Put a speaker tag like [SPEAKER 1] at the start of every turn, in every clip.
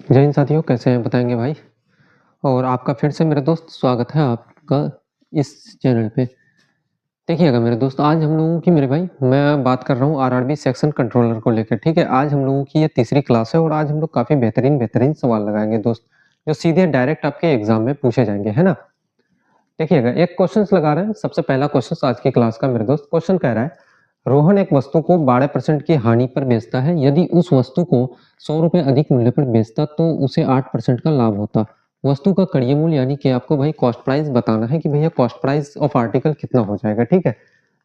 [SPEAKER 1] जय हिंद साथियों, कैसे हैं बताएंगे भाई। और आपका फिर से मेरे दोस्त स्वागत है आपका इस चैनल पे। देखिएगा मेरे दोस्त, आज हम लोगों की मेरे भाई मैं बात कर रहा हूँ आरआरबी सेक्शन कंट्रोलर को लेकर। ठीक है, आज हम लोगों की ये तीसरी क्लास है और आज हम लोग काफ़ी बेहतरीन बेहतरीन सवाल लगाएंगे दोस्त, जो सीधे डायरेक्ट आपके एग्जाम में पूछे जाएंगे, है ना। देखिएगा, एक क्वेश्चन लगा रहे हैं। सबसे पहला क्वेश्चन आज की क्लास का मेरे दोस्त, क्वेश्चन कह रहा है रोहन एक वस्तु को 12% की हानि पर बेचता है। यदि उस वस्तु को 100 रुपए अधिक मूल्य पर बेचता तो उसे 8% का लाभ होता। वस्तु का कड़िय मूल्य यानी कि आपको भाई कॉस्ट प्राइस बताना है कि भैया कॉस्ट प्राइस ऑफ आर्टिकल कितना हो जाएगा। ठीक है,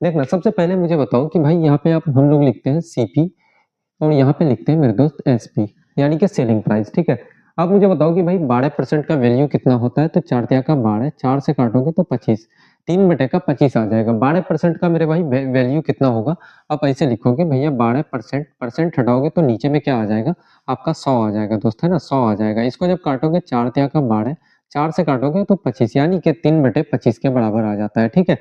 [SPEAKER 1] देखना सबसे पहले मुझे बताओ कि भाई यहाँ पे आप हम लोग लिखते हैं सीपी और यहाँ पे लिखते हैं मेरे दोस्त एसपी यानी कि सेलिंग प्राइस। ठीक है, अब मुझे बताओ कि भाई 12% का वैल्यू कितना होता है। तो 4 तिया का 12, 4 से काटोगे तो 25, 3 बटे का 25 आ जाएगा। 12% का मेरे भाई वैल्यू कितना होगा। आप ऐसे लिखोगे भैया 12%, परसेंट हटाओगे तो नीचे में क्या आ जाएगा आपका 100 आ जाएगा दोस्त, है ना, 100 आ जाएगा। इसको जब काटोगे 4 तिया का 12, 4 से काटोगे तो 25 यानी कि 3/25 के बराबर आ जाता है। ठीक है,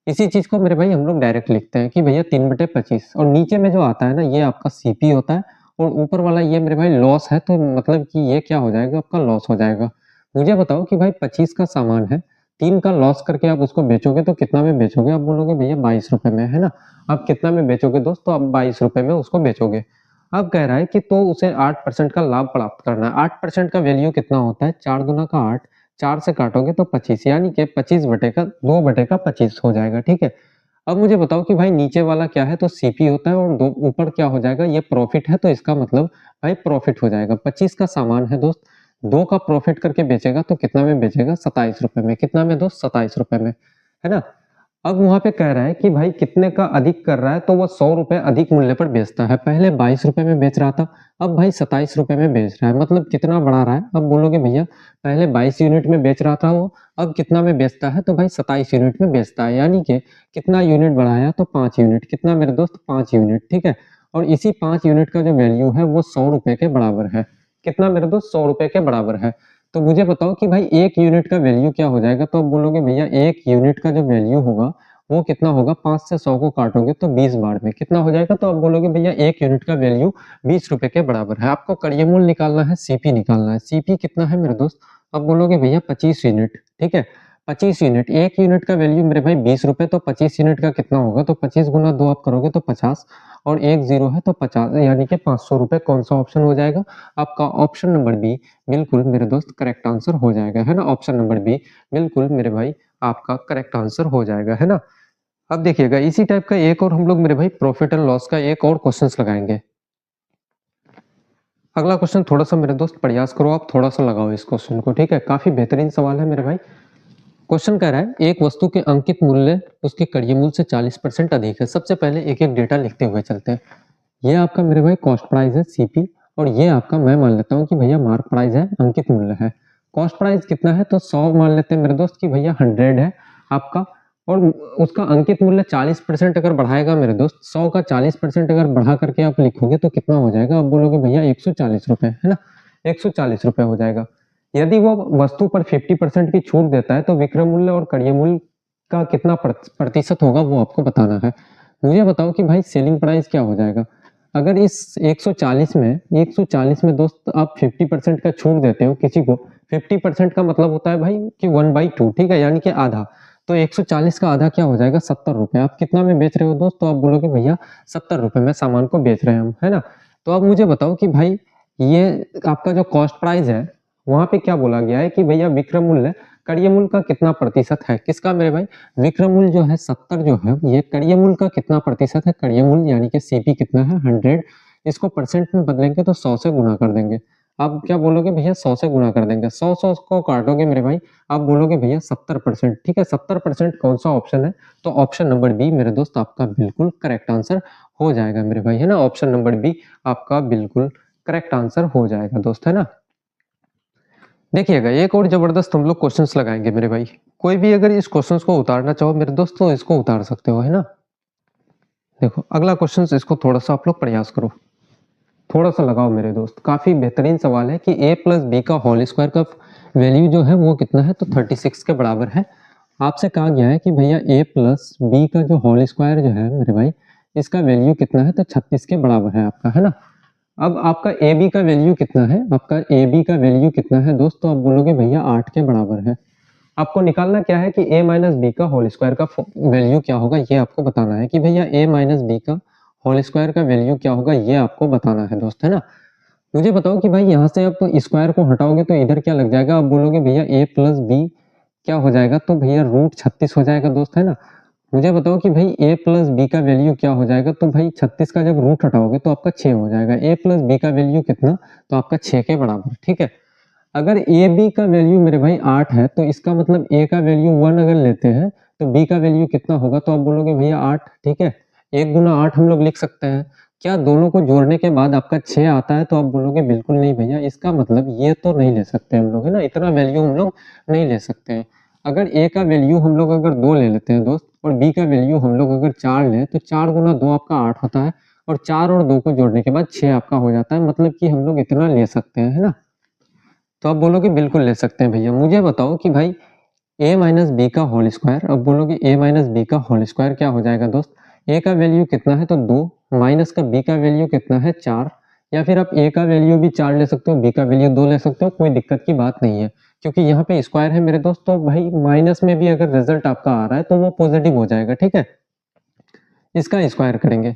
[SPEAKER 1] इसी चीज को मेरे भाई हम लोग डायरेक्ट लिखते हैं कि भैया 3/25 और नीचे में जो आता है ना ये आपका सीपी होता है और ऊपर वाला ये मेरे भाई लॉस है। तो मतलब कि ये क्या हो जाएगा आपका लॉस हो जाएगा। मुझे बताओ कि भाई 25 का सामान है, 3 का लॉस करके आप उसको बेचोगे तो कितना में बेचोगे। आप बोलोगे भैया 22 रुपए में, है ना। आप कितना में बेचोगे दोस्त, तो आप 22 रुपए में उसको बेचोगे। अब कह रहा है कि तो उसे 8% का लाभ प्राप्त करना है। 8% का वैल्यू कितना होता है, 4 दूना का 8, 4 से काटोगे तो 25 यानी कि 25 बटे का 2/25 हो जाएगा। ठीक है, अब मुझे बताओ कि भाई नीचे वाला क्या है। तो सीपी होता है और दो ऊपर क्या हो जाएगा, ये प्रॉफिट है। तो इसका मतलब भाई प्रॉफिट हो जाएगा। 25 का सामान है दोस्त, 2 का प्रॉफिट करके बेचेगा तो कितना में बेचेगा, 27 रुपए में। कितना में दोस्त, 27 रुपए में, है ना। अब वहां पे कह रहा है कि भाई कितने का अधिक कर रहा है। तो वो 100 रुपए अधिक मूल्य पर बेचता है। पहले 22 रुपए में बेच रहा था, अब भाई 27 रुपए में बेच रहा है। मतलब कितना बढ़ा रहा है। अब बोलोगे भैया पहले 22 यूनिट में बेच रहा था वो, अब कितना में बेचता है। तो भाई 27 यूनिट में बेचता है। यानी कि कितना यूनिट बढ़ाया, तो 5 यूनिट। कितना मेरे दोस्त, 5 यूनिट। ठीक है, और इसी 5 यूनिट का जो वैल्यू है वो 100 रुपए के बराबर है। कितना मेरे दोस्त, 100 रुपए के बराबर है। तो मुझे बताओ कि भाई 1 यूनिट का वैल्यू क्या हो जाएगा। तो अब बोलोगे भैया 1 यूनिट का जो वैल्यू होगा वो कितना होगा, 5 से 100 को काटोगे तो 20 बार में कितना हो जाएगा। तो अब बोलोगे भैया 1 यूनिट का वैल्यू 20 रुपए के बराबर है। आपको कड़िय मूल्य निकालना है, सीपी निकालना है। सीपी कितना है मेरे दोस्त, अब बोलोगे भैया 25 यूनिट। ठीक है, 25 यूनिट, 1 यूनिट का वैल्यू मेरे भाई 20 रुपए। तो 25 यूनिट का कितना होगा, तो 25 गुना 2 आप करोगे तो 50 और 1 जीरो है तो 50 यानी कि 500 रुपए। कौन सा ऑप्शन हो जाएगा आपका, ऑप्शन नंबर बी बिल्कुल मेरे दोस्त करेक्ट आंसर हो जाएगा, है ना। ऑप्शन नंबर बी बिल्कुल मेरे भाई आपका करेक्ट आंसर हो जाएगा, है ना। अब देखिएगा इसी टाइप का एक और हम लोग मेरे भाई प्रॉफिट एंड लॉस का एक और क्वेश्चंस लगाएंगे। अगला क्वेश्चन थोड़ा सा मेरे दोस्त प्रयास करो, आप थोड़ा सा लगाओ इस क्वेश्चन को। ठीक है, काफी बेहतरीन सवाल है मेरे भाई। क्वेश्चन कह रहा है एक वस्तु के अंकित मूल्य उसके कड़िय मूल्य से 40% अधिक है। सबसे पहले एक एक डेटा लिखते हुए चलते हैं। ये आपका मेरे भाई कॉस्ट प्राइस है सीपी, और ये आपका मैं मान लेता हूँ कि भैया मार्क प्राइस है, अंकित मूल्य है। कॉस्ट प्राइस कितना है, तो 100 मान लेते हैं मेरे दोस्त कि भैया 100 है आपका। और उसका अंकित मूल्य 40% अगर बढ़ाएगा मेरे दोस्त, 100 का 40% अगर बढ़ा करके आप लिखोगे तो कितना हो जाएगा। आप बोलोगे भैया 140 रुपए, है ना, 140 रुपए हो जाएगा। यदि वो वस्तु पर 50% की छूट देता है तो विक्रय मूल्य और कड़िय मूल्य का कितना प्रतिशत होगा वो आपको बताना है। मुझे बताओ कि भाई सेलिंग प्राइस क्या हो जाएगा। अगर इस 140 में दोस्त आप 50% का छूट देते हो किसी को, 50% का मतलब होता है भाई कि 1/2। ठीक है, यानी कि आधा। तो 140 का आधा क्या हो जाएगा, 70 रुपए। आप कितना में बेच रहे हो दोस्त, तो आप बोलोगे भैया 70 रुपए में सामान को बेच रहे हैं हम, है ना। तो अब मुझे बताओ कि भाई ये आपका जो कॉस्ट प्राइस है वहां पे क्या बोला गया है कि भैया विक्रय मूल्य कड़िय मूल्य का कितना प्रतिशत है। किसका मेरे भाई, विक्रय मूल्य जो है 70 जो है, ये कड़िय मूल्य का कितना प्रतिशत है। कड़िय मूल्य यानी कि सीपी कितना है, 100। इसको परसेंट में बदलेंगे तो 100 से गुना कर देंगे। आप क्या बोलोगे भैया 100 से गुना कर देंगे, 100 को काटोगे मेरे भाई, आप बोलोगे भैया 70%। ठीक है, 70% कौन सा ऑप्शन है, तो ऑप्शन नंबर बी मेरे दोस्त आपका बिल्कुल करेक्ट आंसर हो जाएगा मेरे भाई, है ना। ऑप्शन नंबर बी आपका बिल्कुल करेक्ट आंसर हो जाएगा दोस्त, है ना। देखिएगा एक और जबरदस्त हम लोग क्वेश्चंस लगाएंगे मेरे भाई। कोई भी अगर इस क्वेश्चंस को उतारना चाहो मेरे दोस्त तो इसको उतार सकते हो, है ना। देखो अगला क्वेश्चन, इसको थोड़ा सा आप लोग प्रयास करो, थोड़ा सा लगाओ मेरे दोस्त। काफी बेहतरीन सवाल है कि a प्लस बी का होल स्क्वायर का वैल्यू जो है वो कितना है, तो 36 के बराबर है। आपसे कहा गया है कि भैया a प्लस बी का जो होल स्क्वायर जो है मेरे भाई, इसका वैल्यू कितना है, तो 36 के बराबर है आपका, है ना। अब आपका ए बी का वैल्यू कितना है, आपका ए बी का वैल्यू कितना है दोस्त, तो आप बोलोगे भैया 8 के बराबर है। आपको निकालना क्या है कि a माइनस बी का होल स्क्वायर का वैल्यू क्या होगा, ये आपको बताना है कि भैया a माइनस बी का होल स्क्वायर का वैल्यू क्या होगा, ये आपको बताना है दोस्त, है ना। मुझे बताओ कि भाई यहाँ से आप स्क्वायर को हटाओगे तो इधर क्या लग जाएगा, आप बोलोगे भैया a प्लस बी क्या हो जाएगा, तो भैया रूट 36 हो जाएगा दोस्त, है ना। मुझे बताओ कि भाई a प्लस बी का वैल्यू क्या हो जाएगा, तो भाई 36 का जब रूट हटाओगे तो आपका 6 हो जाएगा। a प्लस बी का वैल्यू कितना, तो आपका 6 के बराबर, ठीक है। अगर ए बी का वैल्यू मेरे भाई 8 है तो इसका मतलब ए का वैल्यू 1 अगर लेते हैं तो बी का वैल्यू कितना होगा, तो आप बोलोगे भैया 8, ठीक है। 1 गुना 8 हम लोग लिख सकते हैं। क्या दोनों को जोड़ने के बाद आपका 6 आता है, तो आप बोलोगे बिल्कुल नहीं भैया, इसका मतलब ये तो नहीं ले सकते हम लोग, है ना, इतना वैल्यू हम लोग नहीं ले सकते हैं। अगर ए का वैल्यू हम लोग अगर 2 ले लेते हैं दोस्त और बी का वैल्यू हम लोग अगर 4 लें तो 4 गुना 2 आपका 8 होता है और 4 और 2 को जोड़ने के बाद 6 आपका हो जाता है, मतलब कि हम लोग इतना ले सकते हैं, है ना। तो आप बोलोगे बिल्कुल ले सकते हैं भैया। मुझे बताओ कि भाई a माइनस बी का होल स्क्वायर, अब बोलोगे a माइनस बी का होल स्क्वायर क्या हो जाएगा दोस्त, a का वैल्यू कितना है तो 2 माइनस का b का वैल्यू कितना है 4, या फिर आप a का वैल्यू भी 4 ले सकते हो, b का वैल्यू 2 ले सकते हो, कोई दिक्कत की बात नहीं है क्योंकि यहाँ पे स्क्वायर है मेरे दोस्त, तो भाई माइनस में भी अगर रिजल्ट आपका आ रहा है तो वो पॉजिटिव हो जाएगा, ठीक है। इसका स्क्वायर करेंगे,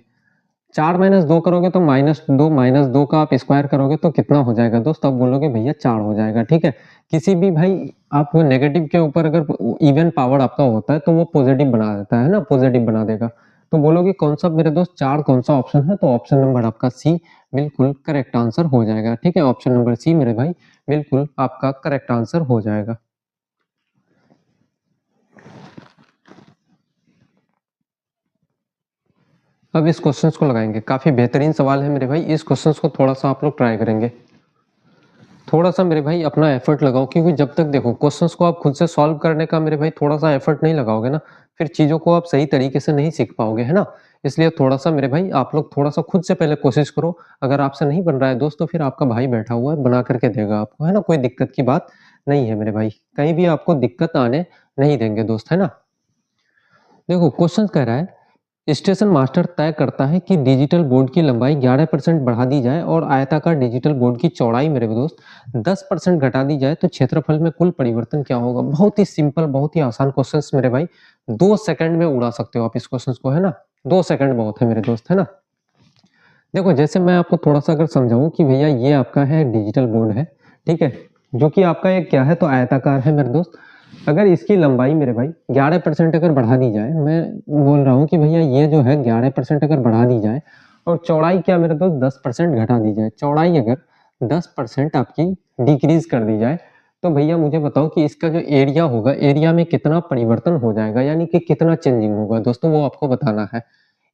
[SPEAKER 1] 4 माइनस 2 करोगे तो माइनस दो का आप स्क्वायर करोगे तो कितना हो जाएगा दोस्त, आप बोलोगे भैया 4 हो जाएगा, ठीक है। किसी भी भाई आप नेगेटिव के ऊपर अगर इवन पावर आपका होता है तो वो पॉजिटिव बना देता है ना, पॉजिटिव बना देगा। तो बोलोगे कौन सा मेरे दोस्त 4 कौन सा ऑप्शन है, तो ऑप्शन नंबर आपका सी बिल्कुल करेक्ट आंसर हो जाएगा, ठीक है। ऑप्शन नंबर सी मेरे भाई बिल्कुल आपका करेक्ट आंसर हो जाएगा। अब इस क्वेश्चन को लगाएंगे, काफी बेहतरीन सवाल है मेरे भाई, इस क्वेश्चन को थोड़ा सा आप लोग ट्राई करेंगे। थोड़ा सा मेरे भाई अपना एफर्ट लगाओ, क्योंकि जब तक देखो क्वेश्चंस को आप खुद से सॉल्व करने का मेरे भाई थोड़ा सा एफर्ट नहीं लगाओगे ना, फिर चीज़ों को आप सही तरीके से नहीं सीख पाओगे, है ना। इसलिए थोड़ा सा मेरे भाई आप लोग थोड़ा सा खुद से पहले कोशिश करो। अगर आपसे नहीं बन रहा है दोस्त तो फिर आपका भाई बैठा हुआ है, बना करके देगा आपको, है ना, कोई दिक्कत की बात नहीं है मेरे भाई, कहीं भी आपको दिक्कत आने नहीं देंगे दोस्त, है ना। देखो क्वेश्चन कह रहा है स्टेशन मास्टर तय करता है कि डिजिटल बोर्ड की लंबाई 11% बढ़ा दी जाए और आयताकार डिजिटल बोर्ड की चौड़ाई मेरे दोस्त 10% घटा दी जाए तो क्षेत्रफल में कुल परिवर्तन क्या होगा। बहुत ही सिंपल, बहुत ही आसान क्वेश्चन मेरे भाई, 2 सेकंड में उड़ा सकते हो आप इस क्वेश्चन को, है ना। 2 सेकंड बहुत है मेरे दोस्त, है ना। देखो जैसे मैं आपको थोड़ा सा अगर समझाऊं कि भैया ये आपका है डिजिटल बोर्ड है, ठीक है, जो कि आपका एक क्या है तो आयताकार है मेरे दोस्त। अगर इसकी लंबाई मेरे भाई 11% अगर बढ़ा दी जाए, मैं बोल रहा हूँ कि भैया ये जो है 11% अगर बढ़ा दी जाए और चौड़ाई क्या मेरे दोस्त 10% घटा दी जाए, चौड़ाई अगर 10% आपकी डिक्रीज कर दी जाए, तो भैया मुझे बताओ कि इसका जो एरिया होगा, एरिया में कितना परिवर्तन हो जाएगा, यानी कि कितना चेंजिंग होगा दोस्तों, वो आपको बताना है।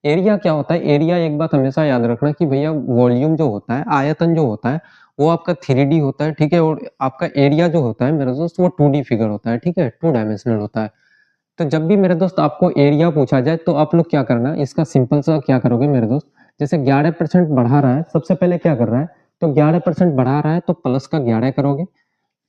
[SPEAKER 1] एरिया क्या होता है, एरिया एक बात हमेशा याद रखना कि भैया वॉल्यूम जो होता है, आयतन जो होता है वो आपका 3D होता है, ठीक है, और आपका एरिया जो होता है मेरे दोस्त वो 2D फिगर होता है, ठीक है, 2 डायमेंशनल होता है। तो जब भी मेरे दोस्त आपको एरिया पूछा जाए तो आप लोग क्या करना, इसका सिंपल सा क्या करोगे मेरे दोस्त, जैसे 11% बढ़ा रहा है, सबसे पहले क्या कर रहा है, तो 11% बढ़ा रहा है तो प्लस का 11 करोगे,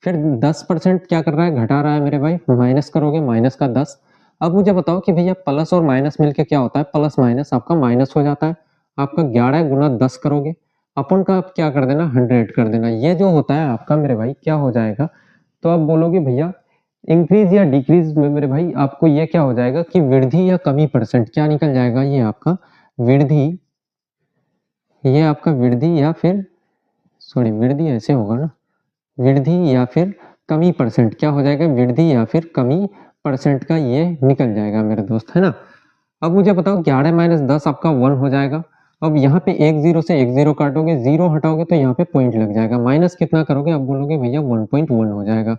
[SPEAKER 1] फिर 10% क्या कर रहा है घटा रहा है मेरे भाई, माइनस करोगे, माइनस का 10। अब मुझे बताओ कि भैया प्लस और माइनस मिलके क्या होता है, प्लस माइनस आपका माइनस हो जाता है। आपका 11 गुना 10 करोगे, अपन का आप क्या कर देना 100 कर देना, ये जो होता है आपका मेरे भाई क्या हो जाएगा, तो आप बोलोगे भैया इंक्रीज या डिक्रीज में मेरे भाई आपको ये क्या हो जाएगा कि वृद्धि या कमी परसेंट क्या निकल जाएगा, ये आपका वृद्धि, ये आपका वृद्धि या फिर सॉरी वृद्धि ऐसे होगा ना, वृद्धि या फिर कमी परसेंट क्या हो जाएगा, वृद्धि या फिर कमी परसेंट का ये निकल जाएगा मेरे दोस्त, है ना। अब मुझे बताओ 11 माइनस 10 आपका 1 हो जाएगा। अब यहाँ पे एक जीरो से एक जीरो काटोगे, जीरो हटाओगे तो यहाँ पे पॉइंट लग जाएगा, माइनस कितना करोगे, अब बोलोगे भैया 1.1 हो जाएगा।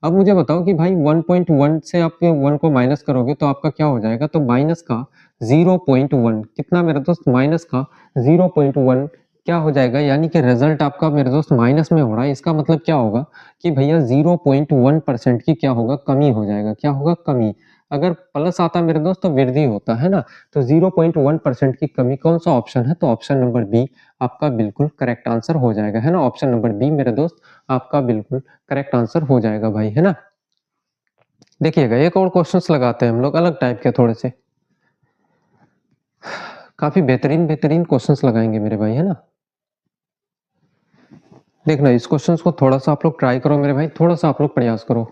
[SPEAKER 1] अब मुझे बताओ कि भाई 1.1 से आप 1 को माइनस करोगे तो आपका क्या हो जाएगा, तो माइनस का 0.1 कितना मेरे दोस्त, माइनस का 0.1 क्या हो जाएगा, यानी कि रिजल्ट आपका मेरे दोस्त माइनस में हो रहा है। इसका मतलब क्या होगा कि भैया 0.1% की क्या होगा, कमी हो जाएगा, क्या होगा, कमी। अगर प्लस आता मेरे दोस्त तो वृद्धि होता है ना, तो 0.1% की कमी, कौन सा ऑप्शन है, तो ऑप्शन नंबर बी आपका बिल्कुल करेक्ट आंसर हो जाएगा, है ना। ऑप्शन नंबर बी मेरे दोस्त आपका बिल्कुल करेक्ट आंसर हो जाएगा भाई, है ना। देखिएगा एक और क्वेश्चंस लगाते हैं हम लोग अलग टाइप के थोड़े से, काफी बेहतरीन बेहतरीन क्वेश्चंस लगाएंगे मेरे भाई, है ना। देखना इस क्वेश्चन को थोड़ा सा आप लोग ट्राई करो मेरे भाई, थोड़ा सा आप लोग प्रयास करो,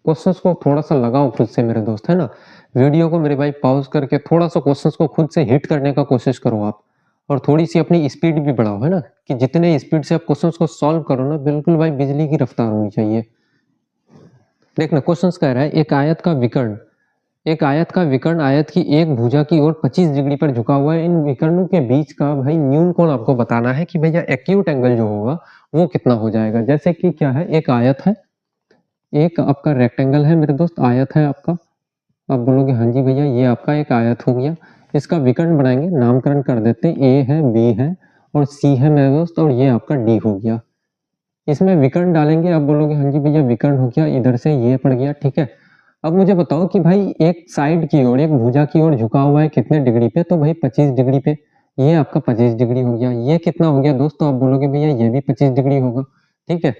[SPEAKER 1] क्वेश्चंस को थोड़ा सा लगाओ खुद से मेरे दोस्त, है ना। वीडियो को मेरे भाई पॉज करके थोड़ा सा क्वेश्चंस को खुद से हिट करने का कोशिश करो आप, और थोड़ी सी अपनी स्पीड भी बढ़ाओ, है ना, कि जितने स्पीड से आप क्वेश्चंस को सॉल्व करो ना, बिल्कुल भाई बिजली की रफ्तार होनी चाहिए। देखना क्वेश्चंस कह रहा है एक आयत का विकर्ण आयत की एक भुजा की ओर 25 डिग्री पर झुका हुआ है। इन विकर्णों के बीच का भाई न्यून कोण आपको बताना है कि भैया एक्यूट एंगल जो होगा वो कितना हो जाएगा। जैसे कि क्या है, एक आयत है, एक आपका रेक्टेंगल है मेरे दोस्त, आयत है आपका, आप बोलोगे हाँ जी भैया ये आपका एक आयत हो गया, इसका विकर्ण बनाएंगे, नामकरण कर देते हैं, ए है, बी है और सी है मेरे दोस्त, और ये आपका डी हो गया। इसमें विकर्ण डालेंगे, आप बोलोगे हाँ जी भैया विकर्ण हो गया, इधर से ये पड़ गया, ठीक है। अब मुझे बताओ कि भाई एक साइड की ओर, एक भुजा की ओर झुका हुआ है कितने डिग्री पे, तो भाई 25 डिग्री पे, ये आपका 25 डिग्री हो गया। ये कितना हो गया दोस्त, तो आप बोलोगे भैया ये भी 25 डिग्री होगा, ठीक है।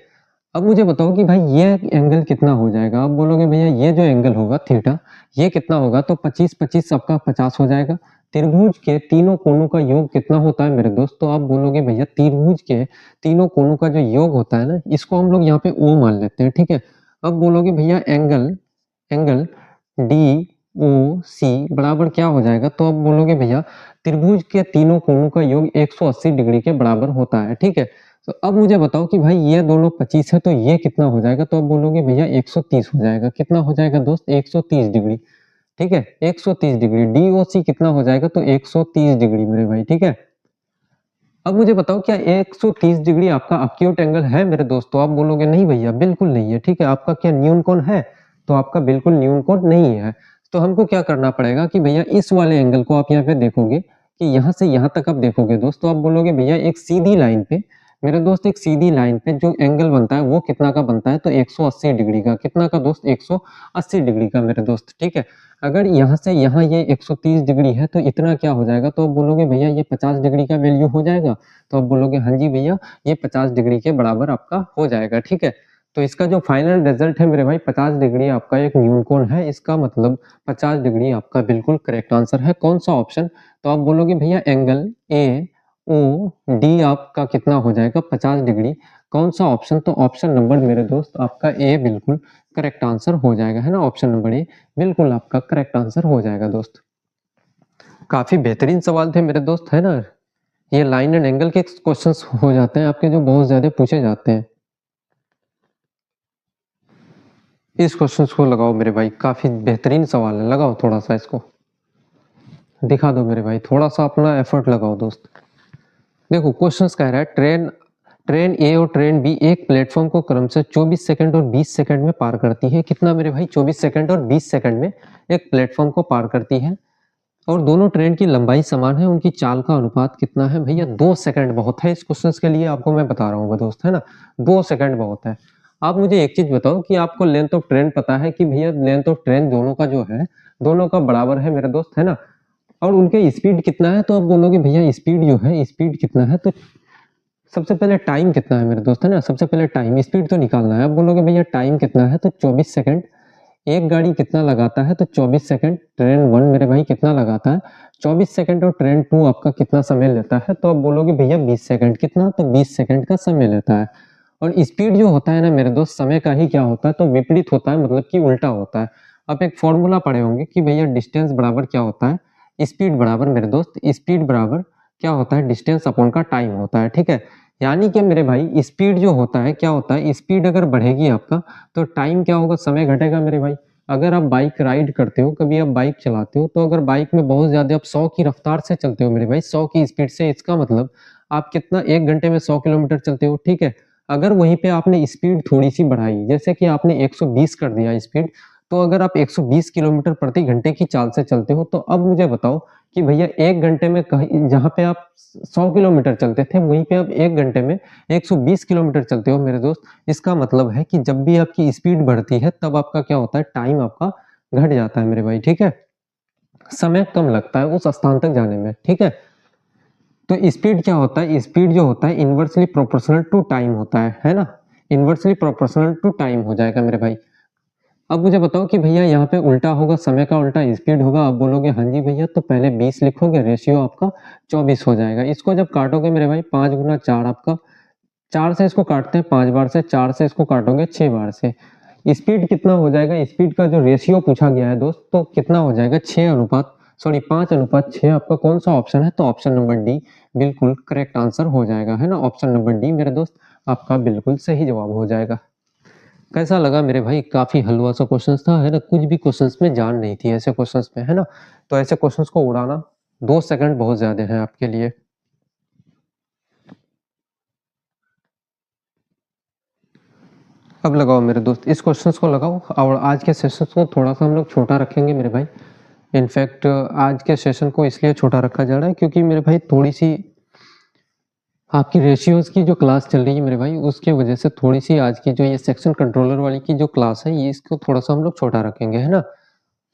[SPEAKER 1] अब मुझे बताओ कि भाई ये एंगल कितना हो जाएगा, आप बोलोगे भैया ये जो एंगल होगा थीटा, ये कितना होगा, तो 25 आपका 50 हो जाएगा। त्रिभुज के तीनों कोणों का योग कितना होता है मेरे दोस्त, तो आप बोलोगे भैया त्रिभुज के तीनों कोणों का जो योग होता है ना, इसको हम लोग यहाँ पे ओ मान लेते हैं, ठीक है। अब बोलोगे भैया एंगल एंगल डी ओ सी बराबर क्या हो जाएगा, तो अब बोलोगे भैया त्रिभुज के तीनों कोणों का योग 180 डिग्री के बराबर होता है, ठीक है। तो अब मुझे बताओ कि भाई ये दोनों 25 है तो ये कितना हो जाएगा, तो अब बोलोगे भैया 130 हो जाएगा। कितना हो जाएगा दोस्त, 130 डिग्री, ठीक है, 130 डिग्री। डीओसी कितना हो जाएगा, तो 130 डिग्री मेरे भाई, ठीक है। अब मुझे बताओ क्या 130 डिग्री आपका एक्यूट एंगल है मेरे दोस्त, तो आप बोलोगे नहीं भैया बिल्कुल नहीं है, ठीक है। आपका क्या न्यून कोण है, तो आपका बिल्कुल न्यून कोण नहीं है। तो हमको क्या करना पड़ेगा कि भैया इस वाले एंगल को आप यहाँ पे देखोगे कि यहाँ से यहाँ तक आप देखोगे दोस्त, तो आप बोलोगे भैया एक सीधी लाइन पे मेरे दोस्त, एक सीधी लाइन पे जो एंगल बनता है वो कितना का बनता है, तो 180 डिग्री का। कितना का दोस्त, 180 डिग्री का मेरे दोस्त, ठीक है। अगर यहाँ से यहाँ ये 130 डिग्री है तो इतना क्या हो जाएगा, तो आप बोलोगे भैया ये 50 डिग्री का वैल्यू हो जाएगा, तो आप बोलोगे हाँ जी भैया ये 50 डिग्री के बराबर आपका हो जाएगा, ठीक है। तो इसका जो फाइनल रिजल्ट है मेरे भाई 50 डिग्री आपका एक न्यून कोण है, इसका मतलब 50 डिग्री आपका बिल्कुल करेक्ट आंसर है। कौन सा ऑप्शन, तो आप बोलोगे भैया एंगल ए ओ डी आपका कितना हो जाएगा, 50 डिग्री। कौन सा ऑप्शन, तो ऑप्शन नंबर मेरे दोस्त आपका ए बिल्कुल करेक्ट आंसर हो जाएगा, है ना। ऑप्शन नंबर ए बिल्कुल आपका करेक्ट आंसर हो जाएगा दोस्त। काफी बेहतरीन सवाल थे मेरे दोस्त, है ना। ये लाइन एंड एंगल के क्वेश्चंस हो जाते हैं आपके जो बहुत ज्यादा पूछे जाते हैं। इस क्वेश्चंस को लगाओ मेरे भाई, काफी बेहतरीन सवाल है, लगाओ थोड़ा सा इसको, दिखा दो मेरे भाई, थोड़ा सा अपना एफर्ट लगाओ दोस्त। देखो क्वेश्चंस कह रहा है ट्रेन ट्रेन ए और ट्रेन बी एक प्लेटफॉर्म को क्रमशः 24 सेकंड और 20 सेकंड में पार करती है। कितना मेरे भाई, 24 सेकंड और 20 सेकंड में एक प्लेटफॉर्म को पार करती है, और दोनों ट्रेन की लंबाई समान है, उनकी चाल का अनुपात कितना है। भैया 2 सेकंड बहुत है इस क्वेश्चन के लिए, आपको मैं बता रहा हूँ दोस्त, है ना, 2 सेकंड बहुत है। आप मुझे एक चीज बताओ कि आपको लेंथ ऑफ ट्रेन पता है कि भैया लेंथ ऑफ ट्रेन दोनों का जो है, दोनों का बराबर है मेरे दोस्त, है ना, और उनके स्पीड कितना है, तो आप बोलोगे भैया स्पीड जो है, स्पीड कितना है, तो सबसे पहले टाइम कितना है मेरे दोस्त, है ना, सबसे पहले टाइम, स्पीड तो निकालना है। आप बोलोगे भैया टाइम कितना है, तो 24 सेकंड। एक गाड़ी कितना लगाता है, तो 24 सेकंड। ट्रेन वन मेरे भाई कितना लगाता है, 24 सेकंड, और ट्रेन टू आपका कितना समय लेता है, तो आप बोलोगे भैया 20 सेकंड। कितना, तो 20 सेकंड का समय लेता है। और स्पीड जो होता है ना मेरे दोस्त, समय का ही क्या होता है, तो विपरीत होता है, मतलब कि उल्टा होता है। आप एक फॉर्मूला पढ़े होंगे कि भैया डिस्टेंस बराबर क्या होता है, स्पीड बराबर मेरे दोस्त, स्पीड बराबर क्या होता है, डिस्टेंस अपॉन का टाइम होता है, ठीक है। यानी कि मेरे भाई स्पीड जो होता है क्या होता है, स्पीड अगर बढ़ेगी आपका तो टाइम क्या होगा, समय घटेगा मेरे भाई। अगर आप बाइक राइड करते हो, कभी आप बाइक चलाते हो, तो अगर बाइक में बहुत ज्यादा आप 100 की रफ्तार से चलते हो मेरे भाई, 100 की स्पीड से, इसका मतलब आप कितना, 1 घंटे में 100 किलोमीटर चलते हो, ठीक है। अगर वहीं पे आपने स्पीड थोड़ी सी बढ़ाई, जैसे कि आपने 120 कर दिया स्पीड, तो अगर आप 120 किलोमीटर प्रति घंटे की चाल से चलते हो, तो अब मुझे बताओ कि भैया 1 घंटे में कहीं, जहाँ पे आप 100 किलोमीटर चलते थे, वहीं पे आप 1 घंटे में 120 किलोमीटर चलते हो मेरे दोस्त। इसका मतलब है कि जब भी आपकी स्पीड बढ़ती है तब आपका क्या होता है, टाइम आपका घट जाता है मेरे भाई, ठीक है, समय कम लगता है उस स्थान तक जाने में, ठीक है। तो स्पीड क्या होता है, स्पीड जो होता है इनवर्सली प्रोपोर्शनल टू टाइम होता है ना, इनवर्सली प्रोपोर्शनल टू टाइम हो जाएगा मेरे भाई। अब मुझे बताओ कि भैया यहाँ पे उल्टा होगा, समय का उल्टा स्पीड होगा। आप बोलोगे हाँ जी भैया, तो पहले 20 लिखोगे, रेशियो आपका 24 हो जाएगा। इसको जब काटोगे मेरे भाई, 5 गुना 4 आपका 4 से इसको काटते हैं 5 बार से, 4 से इसको काटोगे 6 बार से। स्पीड कितना हो जाएगा, स्पीड का जो रेशियो पूछा गया है दोस्त, तो कितना हो जाएगा 5:6 आपका कौन सा ऑप्शन है, तो ऑप्शन नंबर डी बिल्कुल करेक्ट आंसर हो जाएगा, है ना। ऑप्शन नंबर डी मेरे दोस्त आपका बिल्कुल सही जवाब हो जाएगा। कैसा लगा मेरे भाई, काफी हलवा सा क्वेश्चन था, है ना। कुछ भी क्वेश्चंस में जान नहीं थी ऐसे क्वेश्चंस में, है ना। तो ऐसे क्वेश्चंस को उड़ाना 2 सेकंड बहुत ज्यादा है आपके लिए। अब लगाओ मेरे दोस्त, इस क्वेश्चंस को लगाओ, और आज के सेशन को थोड़ा सा हम लोग छोटा रखेंगे मेरे भाई। इनफैक्ट आज के सेशन को इसलिए छोटा रखा जा रहा है क्योंकि मेरे भाई थोड़ी सी आपकी रेशियोज की जो क्लास चल रही है मेरे भाई, उसके वजह से थोड़ी सी आज की जो ये सेक्शन कंट्रोलर वाली की जो क्लास है, ये इसको थोड़ा सा हम लोग छोटा रखेंगे, है ना।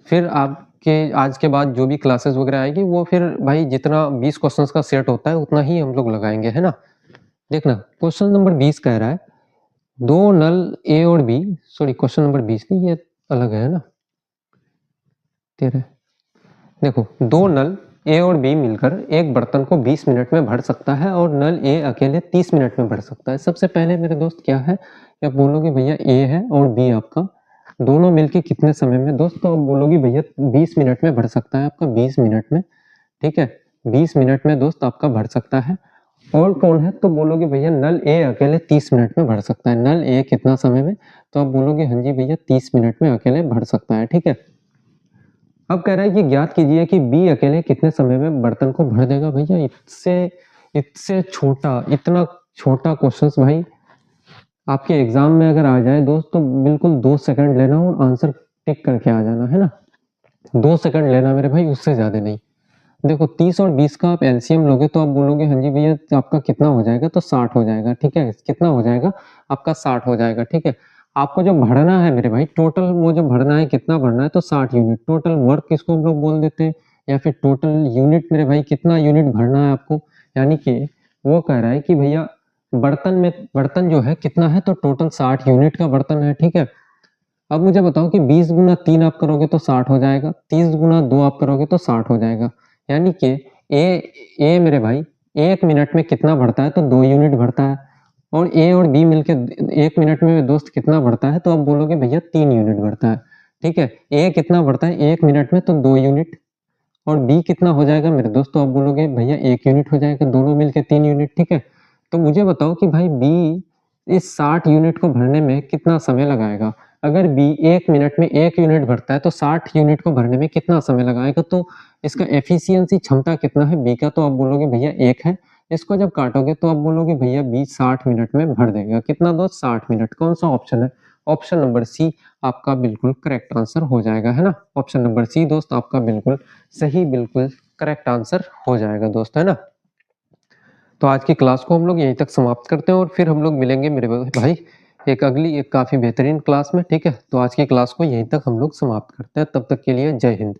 [SPEAKER 1] फिर आपके आज के बाद जो भी क्लासेस वगैरह आएगी, वो फिर भाई जितना 20 क्वेश्चंस का सेट होता है उतना ही हम लोग लगाएंगे, है ना। देखना क्वेश्चन नंबर 20 कह रहा है, दो नल ए और बी, सॉरी क्वेश्चन नंबर 20 नहीं, ये अलग है ना तेरे। देखो, दो नल ए और बी मिलकर एक बर्तन को 20 मिनट में भर सकता है और नल ए अकेले 30 मिनट में भर सकता है। सबसे पहले मेरे दोस्त क्या है, आप बोलोगे भैया ए है और बी आपका, दोनों मिलके कितने समय में दोस्त, तो आप बोलोगे भैया 20 मिनट में भर सकता है आपका, 20 मिनट में, ठीक है, 20 मिनट में दोस्त आपका भर सकता है। और कौन है, तो बोलोगे भैया नल ए अकेले 30 मिनट में भर सकता है। नल ए कितना समय में, तो आप बोलोगे हाँ जी भैया 30 मिनट में अकेले भर सकता है, ठीक है। अब कह रहा है कि ज्ञात कीजिए कि बी अकेले कितने समय में बर्तन को भर देगा। भैया इससे छोटा, इतना छोटा क्वेश्चंस भाई आपके एग्जाम में अगर आ जाए दोस्त, तो बिल्कुल 2 सेकंड लेना और आंसर टिक करके आ जाना, है ना। 2 सेकंड लेना मेरे भाई, उससे ज्यादा नहीं। देखो 30 और 20 का आप एलसीएम लोगे तो आप बोलोगे हाँ जी भैया तो आपका कितना हो जाएगा, तो 60 हो जाएगा, ठीक है। कितना हो जाएगा आपका, 60 हो जाएगा, ठीक है। आपको जो भरना है मेरे भाई, टोटल वो जो भरना है, कितना भरना है, तो 60 यूनिट। टोटल वर्क किसको हम लोग बोल देते हैं, या फिर टोटल यूनिट मेरे भाई, कितना यूनिट भरना है आपको। यानी कि वो कह रहा है कि भैया बर्तन जो है कितना है, तो टोटल 60 यूनिट का बर्तन है, ठीक है। अब मुझे बताओ कि 20 गुना 3 आप करोगे तो 60 हो जाएगा, 30 गुना 2 आप करोगे तो 60 हो जाएगा। यानी कि ए मेरे भाई 1 मिनट में कितना भरता है, तो 2 यूनिट भरता है। और ए और बी मिलके 1 मिनट में दोस्त कितना भरता है, तो आप बोलोगे भैया 3 यूनिट भरता है, ठीक है। ए कितना भरता है 1 मिनट में, तो 2 यूनिट। और बी कितना हो जाएगा मेरे दोस्त, तो आप बोलोगे भैया 1 यूनिट हो जाएगा, दोनों मिलके 3 यूनिट, ठीक है। तो मुझे बताओ कि भाई बी इस 60 यूनिट को भरने में कितना समय लगाएगा। अगर बी 1 मिनट में 1 यूनिट भरता है, तो 60 यूनिट को भरने में कितना समय लगाएगा, तो इसका एफिशिएंसी क्षमता कितना है बी का, तो आप बोलोगे भैया 1 है। इसको जब काटोगे तो आप बोलोगे भैया बी 60 मिनट में भर देगा, कितना दोस्त 60 मिनट। कौन सा ऑप्शन है, ऑप्शन नंबर सी आपका बिल्कुल करेक्ट आंसर हो जाएगा, है ना। ऑप्शन नंबर सी दोस्त आपका बिल्कुल सही, बिल्कुल करेक्ट आंसर हो जाएगा दोस्त, है ना। तो आज की क्लास को हम लोग यहीं तक समाप्त करते हैं और फिर हम लोग मिलेंगे मेरे भाई एक अगली, एक काफ़ी बेहतरीन क्लास में, ठीक है। तो आज की क्लास को यहीं तक हम लोग समाप्त करते हैं, तब तक के लिए जय हिंद।